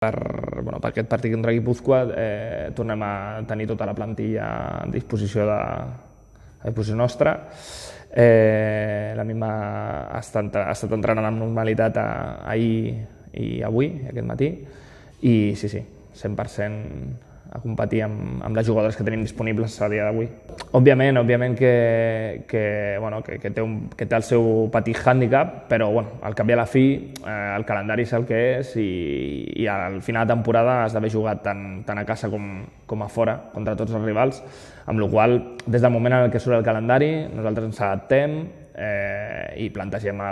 Per aquest partit contra Guipúzcoa tornem a tenir tota la plantilla a disposició nostra. La Mima ha estat entrenant amb normalitat ahir i avui, aquest matí, i sí, 100% a competir amb les jugadores que tenim disponibles a dia d'avui. Òbviament que té el seu petit hàndicap, però al cap i a la fi el calendari és el que és i al final de temporada has d'haver jugat tant a casa com a fora contra tots els rivals, amb la qual cosa, des del moment en què surt el calendari, nosaltres ens adaptem i plantegem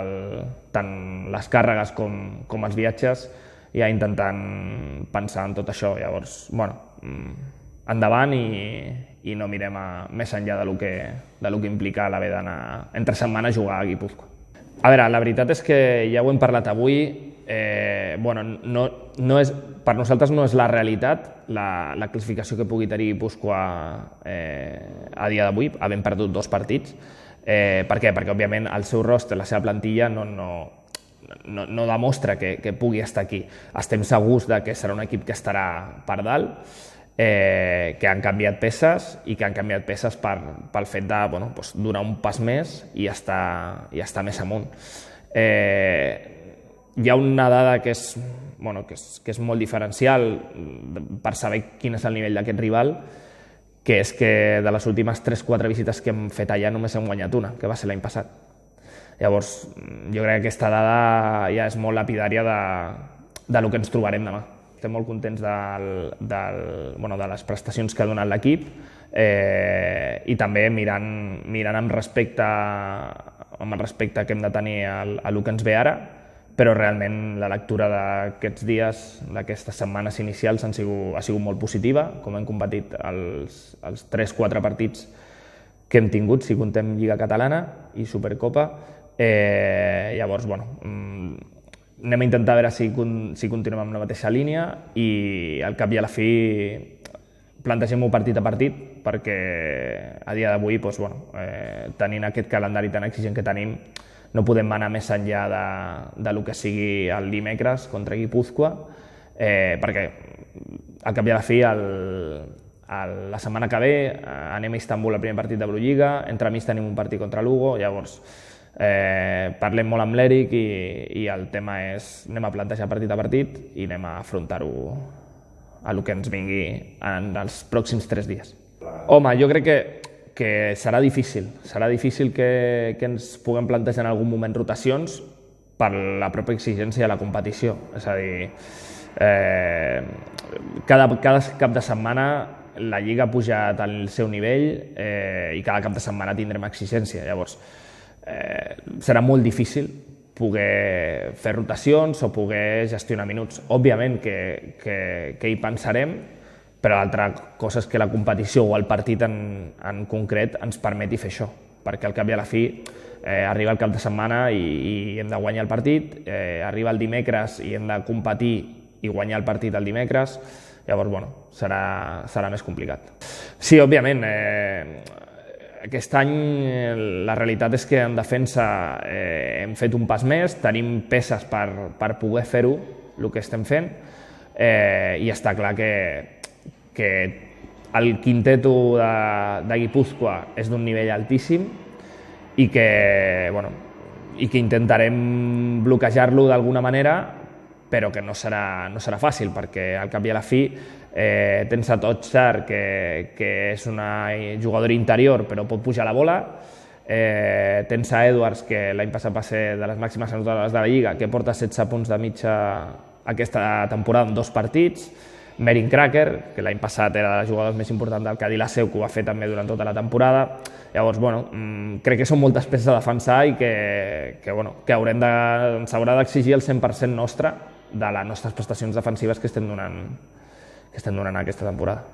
tant les càrregues com els viatges, ja intentant pensar en tot això. Llavors, endavant i no mirem més enllà del que implica l'haver d'anar entre setmana a jugar a Guipúzcoa. A veure, la veritat és que ja ho hem parlat avui, per nosaltres no és la realitat la classificació que pugui tenir Guipúzcoa a dia d'avui, havent perdut 2 partits. Per què? Perquè, òbviament, el seu roster, la seva plantilla, no demostra que pugui estar aquí. Estem segurs que serà un equip que estarà per dalt, que han canviat peces i que han canviat peces pel fet de donar un pas més i estar més amunt. Hi ha una dada que és molt diferencial per saber quin és el nivell d'aquest rival, que és que de les últimes 3-4 visites que hem fet allà només hem guanyat una, que va ser l'any passat. Llavors, jo crec que aquesta dada ja és molt lapidària del que ens trobarem demà. Estem molt contents de les prestacions que ha donat l'equip i també mirant amb respecte que hem de tenir a el que ens ve ara, però realment la lectura d'aquests dies, d'aquestes setmanes inicials, ha sigut molt positiva, com hem competit els 3-4 partits que hem tingut, si contem Lliga Catalana i Supercopa. Llavors, anem a intentar veure si continuem amb la mateixa línia i al cap i a la fi plantegem-ho partit a partit, perquè a dia d'avui, tenint aquest calendari tan exigent que tenim, no podem anar més enllà del que sigui el dimecres contra Guipúzcoa, perquè al cap i a la fi la setmana que ve anem a Istanbul al primer partit d'Eurolliga, entremig tenim un partit contra Lugo. Llavors parlem molt amb l'Eric i el tema és anem a plantejar partit a partit i anem a afrontar-ho a el que ens vingui en els pròxims 3 dies. Home, jo crec que serà difícil que ens puguem plantejar en algun moment rotacions per la pròpia exigència de la competició. És a dir, cada cap de setmana la Lliga ha pujat al seu nivell i cada cap de setmana tindrem exigència. Llavors, serà molt difícil poder fer rotacions o poder gestionar minuts. Òbviament que hi pensarem, però l'altra cosa és que la competició o el partit en concret ens permeti fer això, perquè al cap i a la fi arriba el cap de setmana i hem de guanyar el partit, arriba el dimecres i hem de competir i guanyar el partit el dimecres. Llavors, serà més complicat. Sí, òbviament, aquest any la realitat és que en defensa hem fet un pas més, tenim peces per poder fer-ho, el que estem fent, i està clar que el quinteto de Guipúzcoa és d'un nivell altíssim i que intentarem bloquejar-lo d'alguna manera, però que no serà fàcil, perquè al cap i a la fi tens a Totxar, que és una jugadora interior però pot pujar la bola, tens a Edwards, que l'any passat va ser de les màximes anotadores de la Lliga, que porta 16 punts de mitja aquesta temporada en 2 partits, Merin Cracker, que l'any passat era de les jugadores més importants del Cadí la Seu, que ho va fer també durant tota la temporada. Llavors, crec que són moltes peces a defensar i que ens haurà d'exigir el 100% nostre de les nostres prestacions defensives que estem donant aquesta temporada.